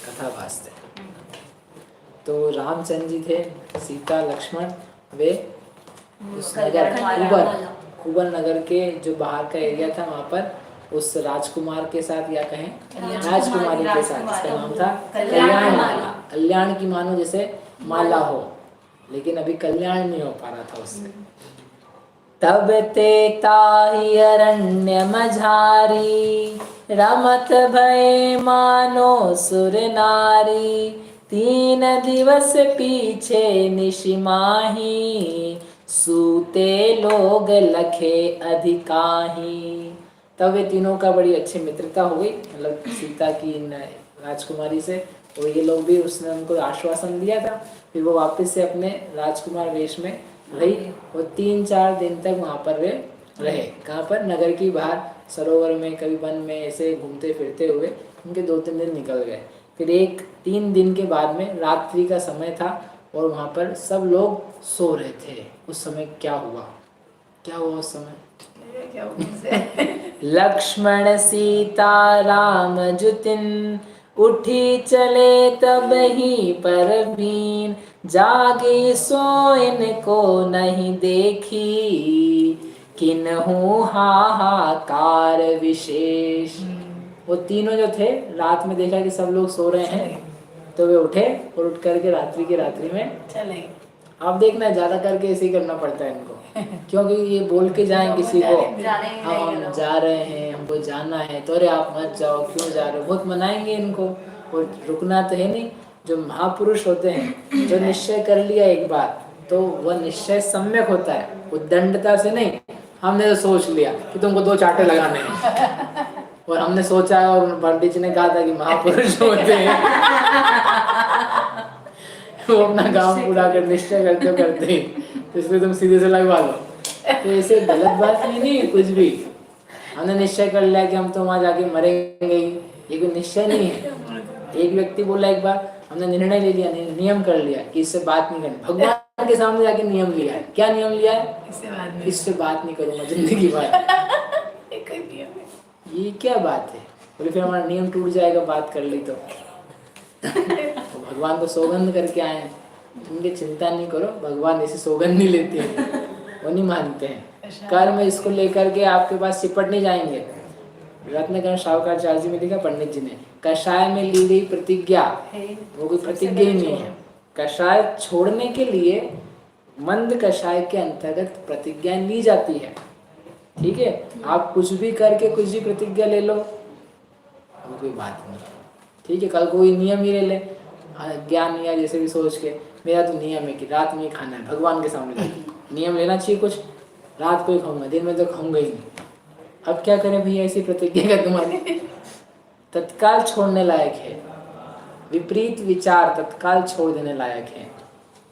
कथा वास्ते। तो रामचंद्र जी थे, सीता लक्ष्मण वे उस नगर कुबर नगर के जो बाहर का एरिया था वहाँ पर उस राजकुमार के साथ या कहें राजकुमारी के साथ, इसका नाम था कल्याण माला। कल्याण की मानो जैसे माला हो, लेकिन अभी कल्याण नहीं हो पा रहा था उससे। तब ते ताहि अरण्य मझारी, रमत भय मानो सुर नारी। 3 दिवस पीछे निशि माही, सूते लोग लखे अधिकाही। तब वे तीनों का बड़ी अच्छी मित्रता हो गई, मतलब सीता की राजकुमारी से। और ये लोग भी, उसने उनको आश्वासन दिया था। फिर वो वापस से अपने राजकुमार वेश में रही और 3-4 दिन तक वहाँ पर वे रहे। कहाँ पर? नगर की बाहर सरोवर में, कभी वन में ऐसे घूमते फिरते हुए उनके 2-3 दिन निकल गए। फिर 3 दिन के बाद में रात्रि का समय था और वहाँ पर सब लोग सो रहे थे। उस समय क्या हुआ उस समय? लक्ष्मण सीता राम जुतिन, उठी चले तब ही परवीन। जागे सोइन को नहीं देखी, किन्हु हाहाकार विशेष। वो तीनों जो थे, रात में देखा कि सब लोग सो रहे हैं, तो वे उठे और उठ करके रात्रि में चले। आप देखना ज्यादा करके ऐसे ही करना पड़ता है इनको, क्योंकि ये बोल के जाएं किसी को हम जा रहे हैं, हमको जाना है, तो अरे आप मत जाओ, क्यों जा रहे हो, बहुत मनाएंगे इनको। और रुकना तो है नहीं। जो महापुरुष होते हैं, जो निश्चय कर लिया एक बार, तो वह निश्चय सम्यक होता है, उद्दंडता से नहीं। हमने तो सोच लिया कि तुमको 2 चांटे लगाने हैं और हमने सोचा है, और पंडित जी ने कहा था कि महापुरुष होते हैं वो अपना काम पूरा कर निश्चय करते ही, तो इसलिए तुम सीधे से लगवा लो। तो ऐसे गलत बात नहीं कुछ भी। हमने निश्चय कर लिया कि हम तो वहाँ जाके मरेंगे ही, ये कोई निश्चय नहीं है। एक व्यक्ति बोला एक बार, हमने निर्णय ले लिया, नियम कर लिया कि इससे बात नहीं करनी। भगवान के सामने जाके नियम लिया है। क्या नियम लिया है? इससे बात नहीं करूंगा जिंदगी भर। ये क्या बात है? बोले फिर हमारा नियम टूट जाएगा बात कर ली तो। भगवान को सौगंध करके आए हैं, उनकी चिंता नहीं करो, भगवान ऐसे सौगंध नहीं लेते हैं, वो नहीं मानते हैं। कर्म इसको लेकर के आपके पास सिपट नहीं जाएंगे। रत्नकर्ण शाहूकाराचार्य में लिखा पंडित जी ने, कषाय में ली गई प्रतिज्ञा वो कोई प्रतिज्ञा ही नहीं है। कषाय छोड़ने के लिए मंद कषाय के अंतर्गत प्रतिज्ञा ली जाती है। ठीक है, आप कुछ भी करके कुछ भी प्रतिज्ञा ले लो, वो कोई बात नहीं। ठीक है, कल कोई नियम ही ले ले, ज्ञान या जैसे भी सोच के, मेरा तो नियम है कि रात में ही खाना है, भगवान के सामने नियम लेना चाहिए कुछ, रात को ही खाऊंगा, दिन में तो खाऊंगा ही नहीं। अब क्या करें भैया, ऐसी प्रतिज्ञा का तुम्हारी तत्काल छोड़ने लायक है। विपरीत विचार तत्काल छोड़ देने लायक है।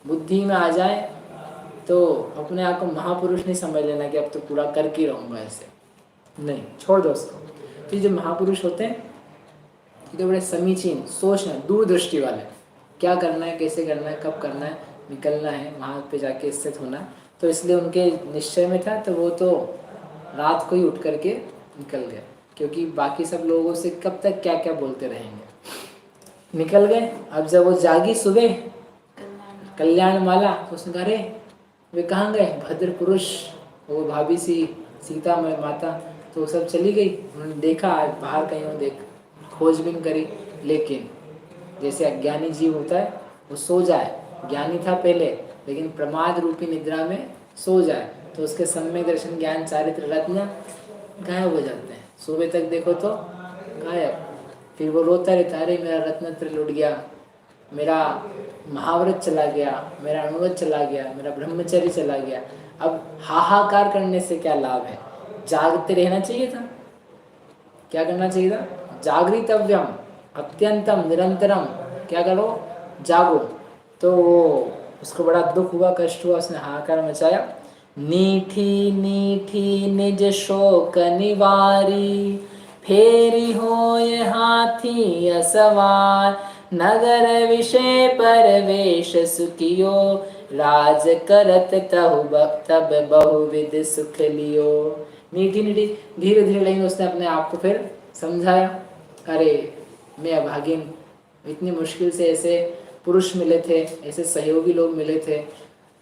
बुद्धि में आ जाए तो अपने आप को महापुरुष नहीं समझ लेना कि अब तो पूरा करके रहूंगा, ऐसे नहीं, छोड़ दो उसको। तो जो महापुरुष होते हैं तो बड़े समीचीन सोच है, दूरदृष्टि वाले, क्या करना है, कैसे करना है, कब करना है, निकलना है, वहाँ पे जाके स्थित होना। तो इसलिए उनके निश्चय में था, तो वो तो रात को ही उठ करके निकल गए, क्योंकि बाकी सब लोगों से कब तक क्या क्या बोलते रहेंगे। निकल गए। अब जब वो जागी सुबह कल्याण माला, तो उसने कहा अरे वे कहाँ गए भद्र पुरुष, वो भाभी सी सीता में माता, तो सब चली गई। उन्होंने देखा बाहर कहीं वो देख खोजबीन करी, लेकिन जैसे अज्ञानी जीव होता है वो सो जाए, ज्ञानी था पहले लेकिन प्रमाद रूपी निद्रा में सो जाए तो उसके सम्यक दर्शन ज्ञान चारित्र रत्न गायब हो जाते हैं। सुबह तक देखो तो गायब। फिर वो रोता रहता, अरे मेरा रत्नत्र लुट गया, मेरा महाव्रत चला गया, मेरा अणुव्रत चला गया, मेरा ब्रह्मचर्य चला गया। अब हाहाकार करने से क्या लाभ है? जागते रहना चाहिए था। क्या करना चाहिए था? जागृतव्यम अत्यंतम निरंतरम। क्या करो? जागो। तो उसको बड़ा दुख हुआ, कष्ट हुआ, उसने हाहाकार मचाया। नीठी नीठी निज शोक निवारी, फेरी होय हाथी असवार। नगर विषय परवेश सुखियो, राज करत तब बहुविध सुख लियो। मीठी मीठी धीरे धीरे लेकिन उसने अपने आप को फिर समझाया, अरे मैं अभागिन, इतनी मुश्किल से ऐसे पुरुष मिले थे, ऐसे सहयोगी लोग मिले थे,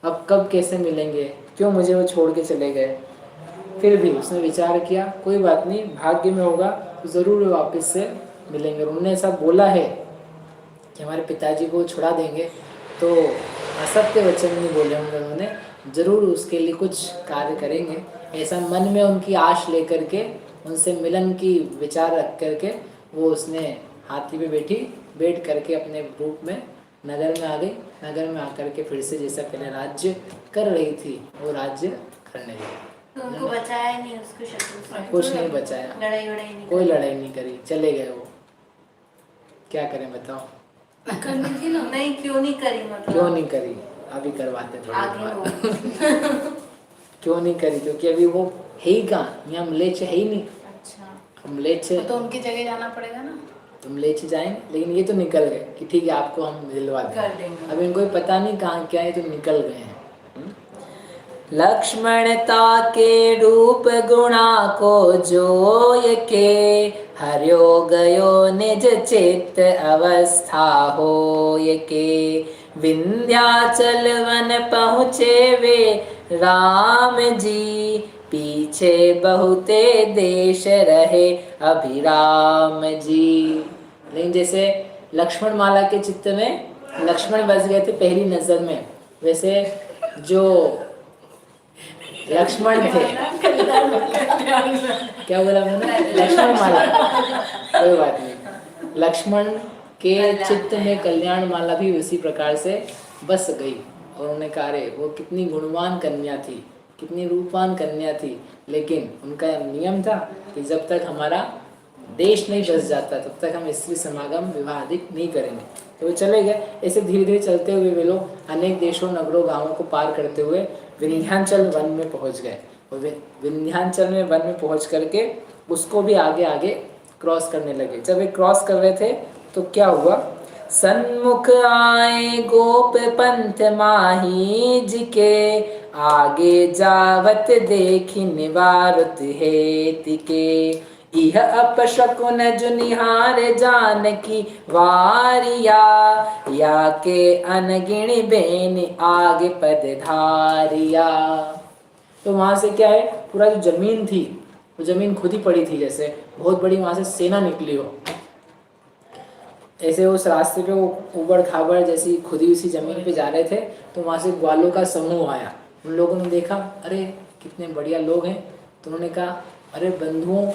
अब कब कैसे मिलेंगे, क्यों मुझे वो छोड़ के चले गए। फिर भी उसने विचार किया कोई बात नहीं, भाग्य में होगा तो ज़रूर वापस से मिलेंगे। उन्होंने ऐसा बोला है कि हमारे पिताजी को छुड़ा देंगे, तो असत्य वचन नहीं बोले होंगे उन्होंने, ज़रूर उसके लिए कुछ कार्य करेंगे। ऐसा मन में उनकी आश लेकर के, उनसे मिलन की विचार रख करके वो उसने हाथी पे बैठ करके अपने रूप में नगर में आ गई। नगर में आकर के फिर से जैसा पहले राज्य कर रही थी वो राज्य करने लगी। तो उनको बचाया नहीं, उसको शत्रु से कुछ नहीं बचाया, लड़ाई वड़ाई नहीं, कोई लड़ाई नहीं करी, चले गए वो। क्या करें बताओ? करनी थी ना। नहीं, क्यों नहीं करी, मतलब क्यों नहीं करी, अभी करवाते थोड़ी आगे हो। क्यों नहीं करी? क्योंकि अभी वो है ही कहाँ, यहाँ म्लेच्छ है ही नहीं। अच्छा, हम म्लेच्छ तो उनकी जगह जाना पड़ेगा ना। तो म्लेच्छ जाएंगे, लेकिन ये तो निकल गए कि ठीक है आपको हम दिलवा कर देंगे। अब इनको पता नहीं कहाँ क्या है, तो निकल गए हैं। लक्ष्मणता के रूप गुणा को जोय के, हर्यो गयो निज चित्त अवस्था होय के। विंध्याचल वन पहुँचे वे राम जी, पीछे बहुते देश रहे अभिराम जी। लेकिन जैसे लक्ष्मण माला के चित्त में लक्ष्मण बस गए थे पहली नजर में, वैसे जो लक्ष्मण थे क्या बोला मैंने, लक्ष्मण माला, कोई बात नहीं, लक्ष्मण के चित्त में कल्याण माला भी उसी प्रकार से बस गई। और उन्होंने कहा अरे वो कितनी गुणवान कन्या थी, कितनी रूपवान कन्या थी, लेकिन उनका नियम था कि जब तक हमारा देश नहीं बस जाता तब तक हम स्त्री समागम विवाह अधिक नहीं करेंगे। तो वो चले गए। ऐसे धीरे धीरे चलते हुए वे लोग अनेक देशों, नगरों, गांवों को पार करते हुए विंध्याचल वन में पहुंच गए। और विंध्याचल में वन में पहुंच करके उसको भी आगे आगे क्रॉस करने लगे। जब वे क्रॉस कर रहे थे तो क्या हुआ, सन्मुख आए गोप पंथ माही जी के, आगे जावत देखी निवारत हेति के। इह अपशकुन जो निहार जानकी वारिया, या के अनगिणी बेन आगे पद धारिया। तो वहां से क्या है, पूरा जो जमीन थी वो जमीन खुद ही पड़ी थी, जैसे बहुत बड़ी वहां से सेना निकली हो। ऐसे उस रास्ते पे वो उबड़ खाबड़ जैसी खुदी उसी जमीन पे जा रहे थे, तो वहां से ग्वालों का समूह आया। उन लोगों ने देखा अरे कितने बढ़िया लोग हैं, तो उन्होंने कहा अरे बंधुओं,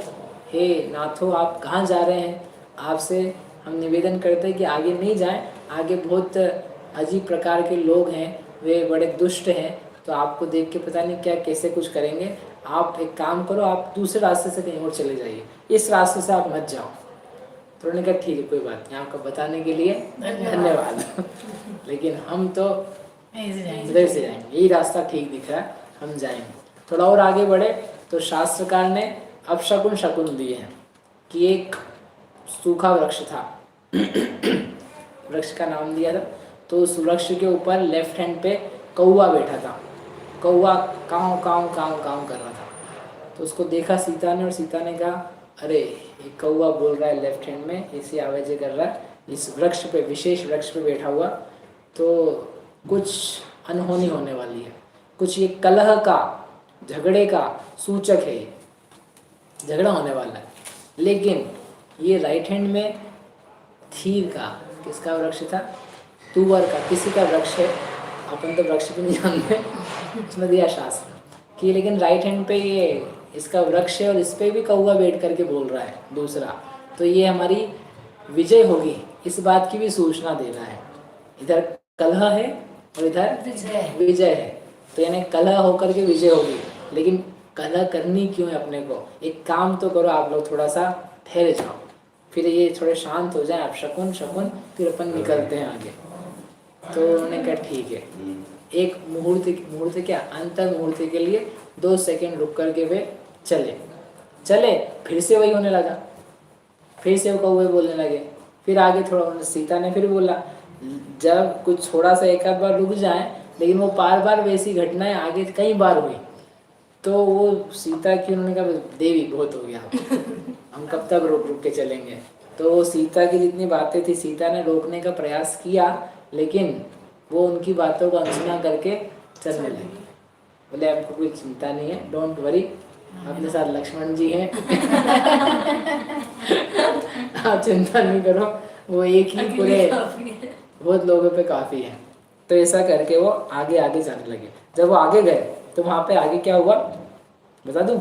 हे नाथों, आप कहाँ जा रहे हैं? आपसे हम निवेदन करते हैं कि आगे नहीं जाएं, आगे बहुत अजीब प्रकार के लोग हैं, वे बड़े दुष्ट हैं, तो आपको देख के पता नहीं क्या कैसे कुछ करेंगे। आप एक काम करो, आप दूसरे रास्ते से कहीं और चले जाइए, इस रास्ते से आप मत जाओ। तो उन्होंने कहा ठीक है कोई बात नहीं, आपको बताने के लिए धन्यवाद लेकिन हम तो इधर से जाएंगे, यही रास्ता ठीक दिख रहा है, हम जाएंगे। थोड़ा और आगे बढ़े तो शास्त्रकार ने अपशकुन शकुन दिए हैं कि एक सूखा वृक्ष था वृक्ष का नाम दिया था। तो उस वृक्ष के ऊपर लेफ्ट हैंड पे कौवा बैठा था। कौवा काँव काँव काँव काँव कर रहा था। तो उसको देखा सीता ने, और सीता ने कहा अरे ये कौवा बोल रहा है लेफ्ट हैंड में, ऐसी आवाज़ें कर रहा है, इस वृक्ष पे, विशेष वृक्ष पे बैठा हुआ, तो कुछ अनहोनी होने वाली है, कुछ ये कलह का, झगड़े का सूचक है, ये झगड़ा होने वाला है। लेकिन ये राइट हैंड में थीर का, किसका वृक्ष था? तुवर का, किसी का वृक्ष है, अपन तो वृक्ष भी नहीं जानते, उसमें दिया शास्त्र कि, लेकिन राइट हैंड पे ये इसका वृक्ष है और इस पे भी कौवा बैठ करके बोल रहा है दूसरा, तो ये हमारी विजय होगी, इस बात की भी सूचना देना है। इधर कलह है और इधर विजय है, तो यानी कलह होकर के विजय होगी। लेकिन कलह करनी क्यों है अपने को? एक काम तो करो आप लोग, थोड़ा सा ठहर जाओ, फिर ये थोड़े शांत हो जाए आप शकुन शकुन, फिर अपन निकलते हैं आगे। तो उन्होंने कहा ठीक है। एक मुहूर्त क्या, अंतर मुहूर्त के लिए 2 सेकंड रुक करके वे चले, फिर से वही होने लगा, फिर से वो कौवे बोलने लगे। फिर आगे थोड़ा सीता ने फिर बोला, जब कुछ थोड़ा सा एक आध बार रुक जाए, लेकिन वो बार बार वैसी घटनाएं आगे कई बार हुई, तो वो सीता की, उन्होंने कहा देवी बहुत हो गया हम कब तक रुक रुक के चलेंगे, तो सीता की जितनी बातें थी सीता ने रोकने का प्रयास किया, लेकिन वो उनकी बातों को अनसुना करके चलने लगी। बोले आपको कोई चिंता नहीं है, डोंट वरी, अपने साथ लक्ष्मण जी हैं। आप चिंता नहीं करो, वो एक ही पूरे बहुत लोगों पे काफी है। तो ऐसा करके वो आगे आगे जाने लगे। जब वो आगे गए तो वहां पे आगे क्या हुआ बता दूं?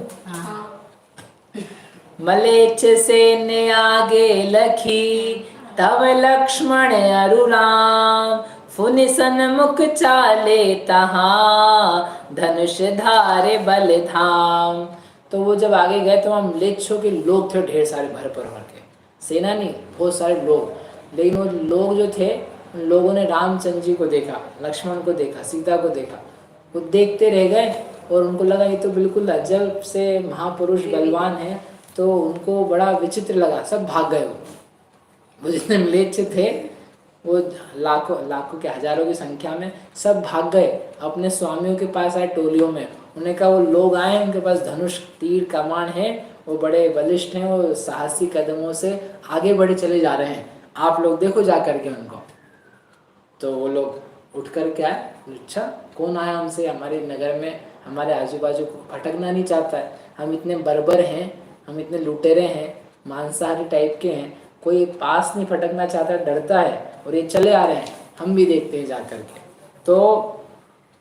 मलेच्छ सेने आगे लखी, तब लक्ष्मण अरु राम, फुनि सन्मुख चाले तहाँ, धनुष धारे बल धाम। तो वो जब आगे गए तो वहाँ म्लेच्छों के लोग थे ढेर सारे, भर के सेना नहीं, बहुत सारे लोग। लेकिन वो लोग जो थे, उन लोगों ने रामचंद्र जी को देखा, लक्ष्मण को देखा, सीता को देखा, वो देखते रह गए और उनको लगा ये तो बिल्कुल अजब से महापुरुष बलवान है। तो उनको बड़ा विचित्र लगा, सब भाग गए। वो जितने म्लेच्छ थे वो लाखों के हजारों की संख्या में सब भाग गए, अपने स्वामियों के पास आए टोलियों में। उन्हें कहा वो लोग आए, उनके पास धनुष तीर कमान है, वो बड़े बलिष्ठ हैं, वो साहसी कदमों से आगे बढ़े चले जा रहे हैं, आप लोग देखो जा करके उनको। तो वो लोग उठ कर के आए, अच्छा कौन आया हमसे, हमारे नगर में हमारे आजू बाजू को भटकना नहीं चाहता है, हम इतने बर्बर हैं, हम इतने लुटेरे हैं, मांसाहारी टाइप के हैं, कोई पास नहीं फटकना चाहता, डरता है, और ये चले आ रहे हैं, हम भी देखते हैं जा करके। तो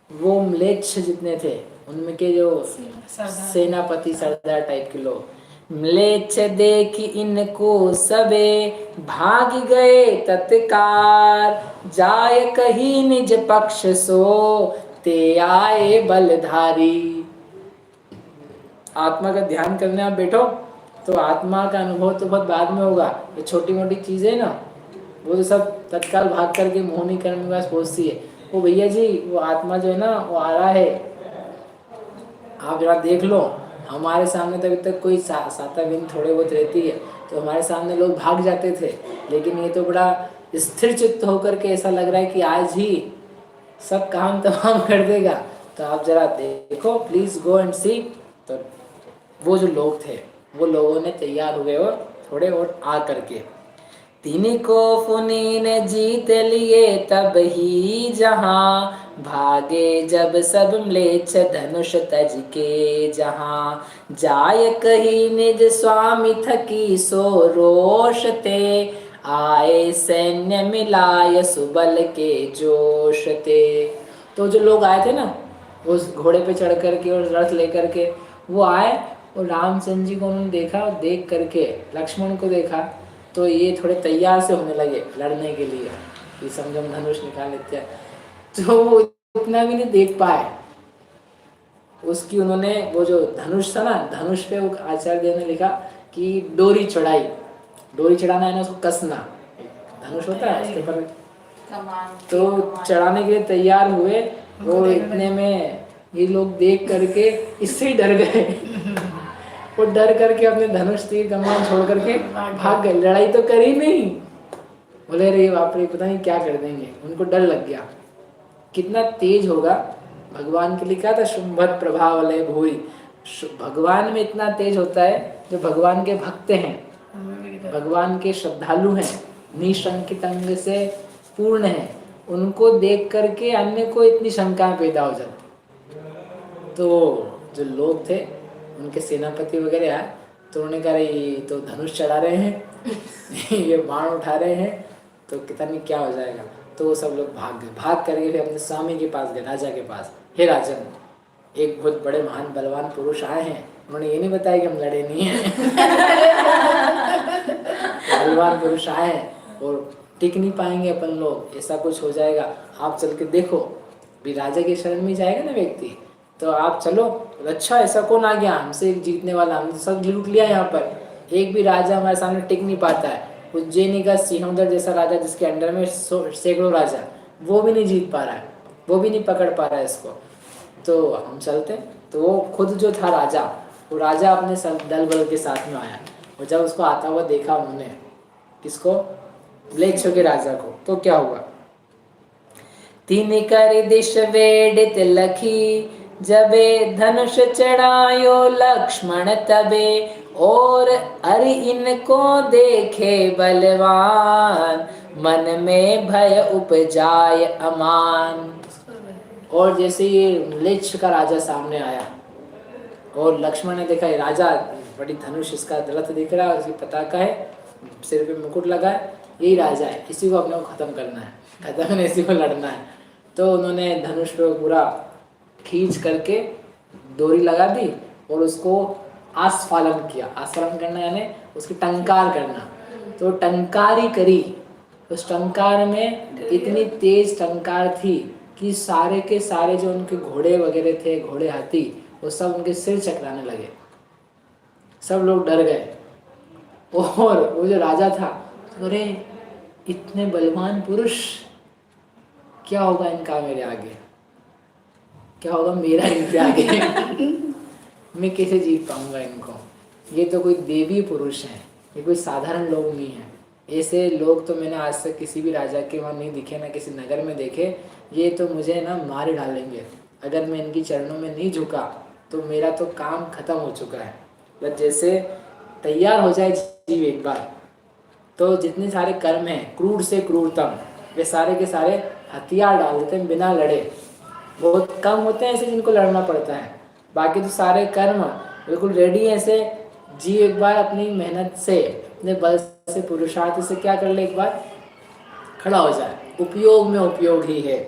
वो म्लेच्छ जितने थे उनमें के जो सेनापति सरदार टाइप के लोग, म्लेच्छ देख इनको सबे, भाग गए तत्काल, जाय कही निज पक्ष सो, ते आए बलधारी। आत्मा का ध्यान करने आप बैठो तो आत्मा का अनुभव तो बहुत बाद में होगा, ये छोटी मोटी चीजें ना वो तो सब तत्काल भाग करके मोहनी कर्म के पास पहुँचती है। वो भैया जी वो आत्मा जो है ना वो आ रहा है, आप जरा देख लो। हमारे सामने तो अभी तक कोई साता बिन थोड़े बहुत रहती है, तो हमारे सामने लोग भाग जाते थे, लेकिन ये तो बड़ा स्थिर चित्त होकर के ऐसा लग रहा है कि आज ही सब काम तमाम कर देगा। तो आप जरा देखो, प्लीज गो एंड सी। तो वो जो लोग थे वो लोगों ने तैयार हुए और थोड़े और आ करके तिन्हीं को फुनी ने जीत लिए, तब ही जहाँ भागे जब सब म्लेच्छ धनुष तज के जहाँ, जाय कही निज स्वामी थकी सो रोष ते, आए सैन्य मिलाय सुबल के जोश ते। तो जो लोग आए थे ना उस घोड़े पे चढ़ करके और रथ लेकर के वो आए, और रामचंद्र जी को उन्होंने देखा, और देख करके लक्ष्मण को देखा, तो ये थोड़े तैयार से होने लगे लड़ने के लिए कि संगम धनुष निकाल लेते हैं। तो वो इतना भी नहीं देख पाए, उसकी उन्होंने वो जो धनुष था ना, धनुष पे वो आचार्य देव ने लिखा कि डोरी चढ़ाई। डोरी चढ़ाना है ना, उसको कसना, धनुष होता है उसके पर, तो चढ़ाने के लिए तैयार हुए। वो इतने में ये लोग देख करके इससे ही डर गए। वो डर करके अपने धनुष तीर कमान छोड़ करके भाग गए, लड़ाई तो करी नहीं। बोले रे बाप रे पता नहीं क्या कर देंगे, उनको डर लग गया। कितना तेज होगा, भगवान के लिए क्या था, शुंभत प्रभाव लय भूरी। भगवान में इतना तेज होता है, जो भगवान के भक्त हैं, भगवान के श्रद्धालु हैं, निशंकित अंग से पूर्ण हैं, उनको देख करके अन्य को इतनी शंकाएं पैदा हो जाती। तो जो लोग थे उनके सेनापति वगैरह आए, तो उन्होंने कहा ये तो धनुष चढ़ा रहे हैं ये बाण उठा रहे हैं, तो कितना नहीं क्या हो जाएगा। तो वो सब लोग भाग गए, भाग करके फिर अपने स्वामी के पास गए, राजा के पास। हे राजन, एक बहुत बड़े महान बलवान पुरुष आए हैं, उन्होंने ये नहीं बताया कि हम लड़े नहीं हैं बलवान पुरुष आए हैं और टिक नहीं पाएंगे अपन लोग, ऐसा कुछ हो जाएगा, आप चल के देखो। भी राजा के शरण में जाएगा ना व्यक्ति, तो आप चलो। अच्छा ऐसा कौन आ गया हमसे जीतने वाला, हमने सब लूट लिया यहाँ पर, एक भी राजा हमारे सामने टिक नहीं पाता है। उज्जैनी का सिंहोदर जैसा राजा जिसके अंडर में सैकड़ों राजा, वो भी नहीं जीत पा रहा है, वो भी नहीं पकड़ पा रहा है इसको, तो हम चलते। तो वो खुद जो था राजा, वो राजा अपने दल बल के साथ में आया, और जब उसको आता हुआ देखा उन्होंने, किसको, म्लेच्छों के राजा को, तो क्या हुआ, तीन कर दिश वेडित लखी, जबे धनुष चढ़ायो लक्ष्मण तबे, और अरे इनको देखे बलवान, मन में भय उपजाए अमान। और जैसे ये म्लेच्छ का राजा सामने आया और लक्ष्मण ने देखा ये राजा, बड़ी धनुष इसका रथ दिख रहा है, उसकी पताका है, सिर पे मुकुट लगा है, यही राजा है, इसी को अपने को खत्म करना है, खत्म करने इसी को लड़ना है। तो उन्होंने धनुष पे पूरा खींच करके डोरी लगा दी और उसको आस्फालन किया। आस्फालन करना यानी उसकी टंकार करना। तो टंकारी करी, उस टंकार में इतनी तेज टंकार थी कि सारे के सारे जो उनके घोड़े वगैरह थे, घोड़े हाथी, वो सब उनके सिर चकराने लगे, सब लोग डर गए। और वो जो राजा था, अरे इतने बलवान पुरुष, क्या होगा इनका मेरे आगे, क्या होगा मेरा इनके आगे मैं कैसे जीत पाऊंगा इनको। ये तो कोई देवी पुरुष हैं, ये कोई साधारण लोग नहीं है। ऐसे लोग तो मैंने आज तक किसी भी राजा के वहाँ नहीं दिखे, ना किसी नगर में देखे। ये तो मुझे ना मार डालेंगे, अगर मैं इनकी चरणों में नहीं झुका तो मेरा तो काम खत्म हो चुका है। बस जैसे तैयार हो जाए जीव एक बार, तो जितने सारे कर्म हैं क्रूर से क्रूरतम, वे सारे के सारे हथियार डाल देते हैं बिना लड़े। बहुत कम होते हैं ऐसे जिनको लड़ना पड़ता है, बाकी तो सारे कर्म बिल्कुल रेडी हैं। ऐसे जीव एक बार अपनी मेहनत से, अपने बल से, पुरुषार्थ से क्या कर ले, एक बार खड़ा हो जाए। उपयोग में उपयोग ही है,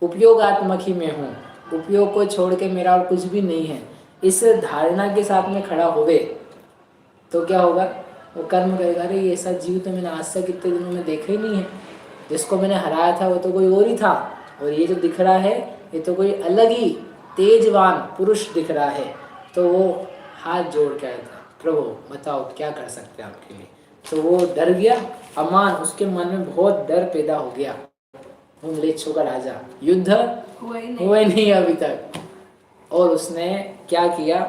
उपयोगात्मक ही मैं हूँ, उपयोग को छोड़ के मेरा और कुछ भी नहीं है, इस धारणा के साथ में खड़ा होवे तो क्या होगा, वो कर्म करेगा। अरे ये ऐसा जीव तो मैंने आज तक कितने दिनों में देखा ही नहीं है, जिसको मैंने हराया था वो तो कोई और ही था, और ये जो दिख रहा है ये तो कोई अलग ही तेजवान पुरुष दिख रहा है। तो वो हाथ जोड़ के आया था, प्रभु बताओ क्या कर सकते हैं आपके लिए। तो वो डर गया, अमान, उसके मन में बहुत डर पैदा हो गया। वो म्लेच्छों का राजा, युद्ध हुआ ही नहीं अभी तक। और उसने क्या किया,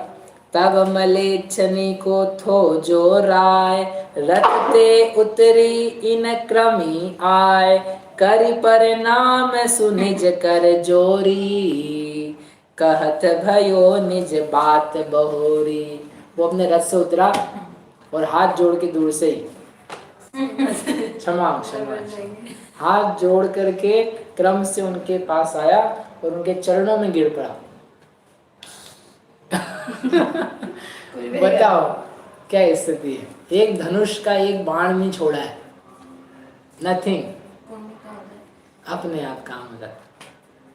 तब मलेच्छनी को थो जो राय, रखते उतरी इन क्रमी आय, करि परिणाम सुनिज कर जोरी, कहत भयो निज बात बहोरी। वो अपने रथ से उतरा और हाथ जोड़ के दूर से ही क्षमा क्षमा हाथ जोड़ करके क्रम से उनके पास आया और उनके चरणों में गिर पड़ा। बताओ क्या स्थिति है। एक धनुष का एक बाण नहीं छोड़ा है, नथिंग, अपने आप काम हो जाता।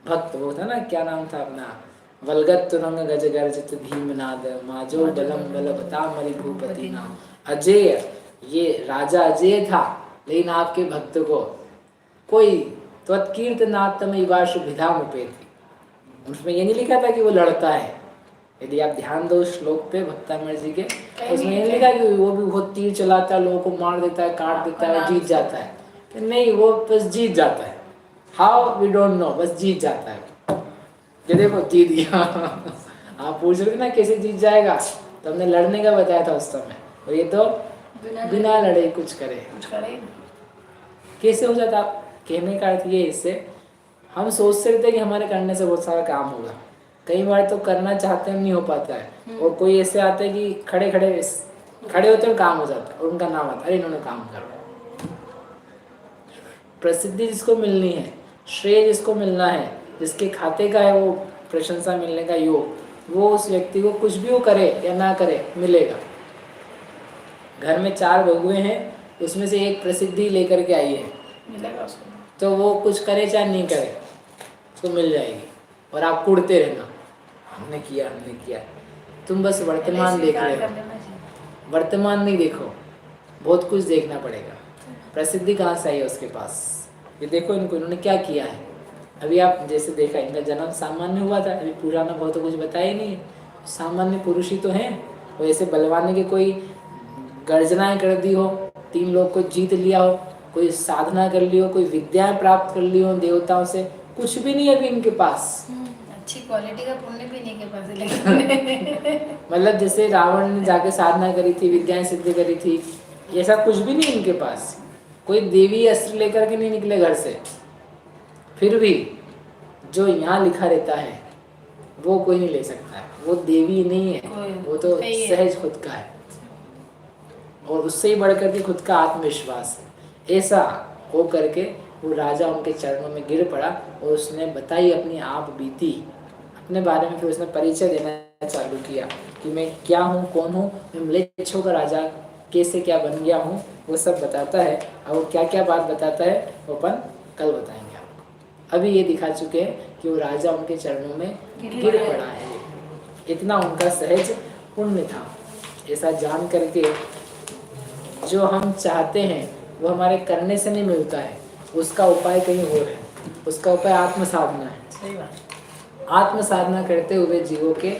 भक्त वो था ना, क्या नाम था अपना, वलगत तुरंग गज गर्जित भीमनाद, माजो बलम बलभता मरि भूपति नाम। अजय, ये राजा अजय था, लेकिन आपके भक्त को कोई त्वत्कीर्तनात्म इवाशु विधाम उपेति, उसमें ये नहीं लिखा था कि वो लड़ता है। यदि आप ध्यान दो श्लोक पे भक्तामर जी के, उसमें ये लिखा कि वो भी बहुत तीर चलाता है, लोगों को मार देता है, काट देता है, जीत जाता है। नहीं, वो बस जीत जाता है। हाउ वी डोंट नो, बस जीत जाता है। ये देखो जीत गया आप पूछ रहे थे ना कैसे जीत जाएगा, तो हमने लड़ने का बताया था उस समय, और ये तो बिना लड़े कुछ करे कैसे हो जाता। कहने का अर्थ ये, इससे हम सोचते रहते हैं कि हमारे करने से बहुत सारा काम होगा, कई बार तो करना चाहते हैं नहीं हो पाता है। और कोई ऐसे आते हैं कि खड़े होते हैं काम हो जाता है, और उनका नाम आता है, अरे इन्होंने काम करो। प्रसिद्धि जिसको मिलनी है, श्रेय जिसको मिलना है, जिसके खाते का है वो प्रशंसा मिलने का योग, वो उस व्यक्ति को कुछ भी वो करे या ना करे मिलेगा। घर में 4 बहुएं हैं, उसमें से एक प्रसिद्धि लेकर के आई है, मिलेगा उसको। तो वो कुछ करे चाहे नहीं करे, उसको मिल जाएगी। और आप कुड़ते रहना, हमने किया। तुम बस वर्तमान देख रहे हो, वर्तमान नहीं देखो, बहुत कुछ देखना पड़ेगा। प्रसिद्धि कहाँ से आई है उसके पास, ये देखो इनको, इन्होंने क्या किया है। अभी आप जैसे देखा, इनका जन्म सामान्य हुआ था, अभी पुराना बहुत तो कुछ बताया ही नहीं है, सामान्य पुरुष ही तो हैं। वो ऐसे बलवाने के कोई गर्जनाएं कर दी हो, 3 लोग को जीत लिया हो, कोई साधना कर ली हो, कोई विद्याएं प्राप्त कर ली हो देवताओं से, कुछ भी नहीं है अभी इनके पास। अच्छी क्वालिटी का पुण्य भी नहीं के पास है मतलब जैसे रावण ने जाके साधना करी थी, विद्याएं सिद्ध करी थी, ऐसा कुछ भी नहीं इनके पास। कोई देवी अस्त्र लेकर के नहीं निकले घर से। फिर भी जो यहाँ लिखा रहता है वो कोई नहीं ले सकता है, वो देवी नहीं है, वो तो सहज खुद का है। और उससे ही बढ़ करके खुद का आत्मविश्वास है। ऐसा हो करके वो राजा उनके चरणों में गिर पड़ा और उसने बताई अपनी आप बीती अपने बारे में। फिर उसने परिचय देना चालू किया कि मैं क्या हूँ, कौन हूँ, मैं म्लेच्छों का राजा कैसे क्या बन गया हूँ, वो सब बताता है। और क्या क्या बात बताता है वो अपन कल बताएंगे आपको। अभी ये दिखा चुके हैं कि वो राजा उनके चरणों में गिर पड़ा है। इतना उनका सहज पुण्य था। ऐसा जान करके जो हम चाहते हैं वो हमारे करने से नहीं मिलता है, उसका उपाय कहीं और है। उसका उपाय आत्म साधना है। सही बात। आत्म साधना करते हुए जीवों के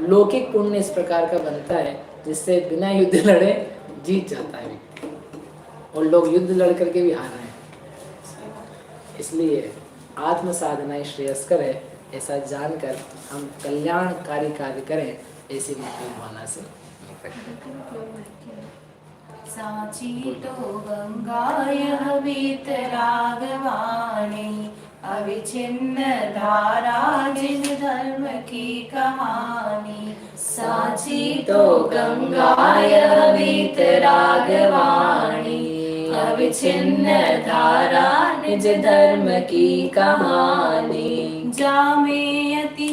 लौकिक पुण्य इस प्रकार का बनता है जिससे बिना युद्ध लड़े जीत जाता है व्यक्ति, और लोग युद्ध लड़ करके भी हार रहे हैं। इसलिए आत्म साधना ही श्रेयस्कर है। ऐसा जानकर हम कल्याणकारी कार्य करें, ऐसी मुक्ति भावना से साची तो गंगाय वीतरागवाणी, अविच्छिन्न धारा जिन धर्म की कहानी। साची तो गंगाय वीतरागवाणी, अविच्छिन्न धारा निज धर्म की कहानी। जामे अति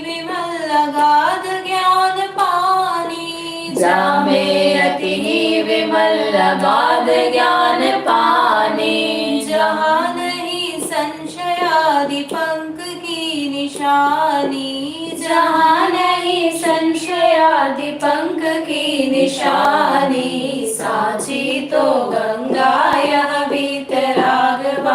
विमल अगाध ज्ञान पानी, जामे अति विमल अगाध ज्ञान पानी। जहाँ नहीं संशयादि पंख की निशानी, जहाँ नहीं संशयादि पंख की निशानी। साची तो गंगाय वीतरागवाणी,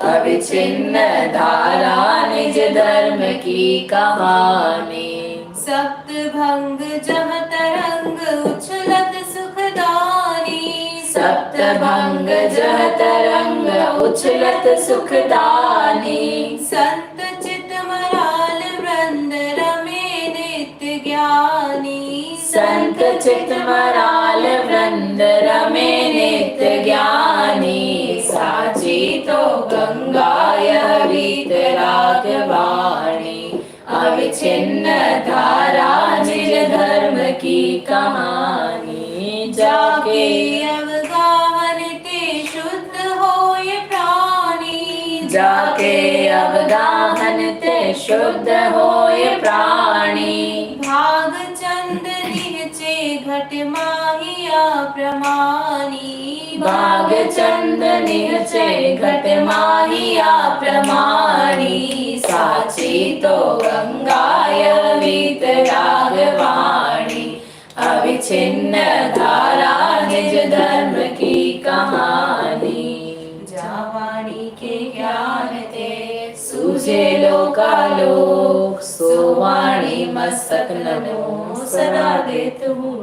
अविच्छिन्न धारा निज धर्म की कहानी। सप्त भंग जह तरंग उछलत सुखदानी, सप्त भंग जह तरंग उछलत सुखदानी। संत चित मराल वृंद रमे नित्य ज्ञानी, संत चित मराल वृंद रमे नित्य ज्ञानी। साची तो गंगाय वीतरागवाणी, अविच्छिन्न धारा निज धर्म की कहानी। जाके अवगाहन ते शुद्ध होय प्राणी, जाके अवगाहन ते शुद्ध होय प्राणी। भाग चंद निहचे घट माहिया प्रमाणी, भाग चंद निहचे घट माहिया प्रमाणी। साची तो गंगाय वीतरागवाणी, अविच्छिन्न धारा निज धर्म की कहानी। जावाणी के ज्ञान ते सूझे लोकालोक, सो वाणी मस्तक नमो सदा देत हूँ।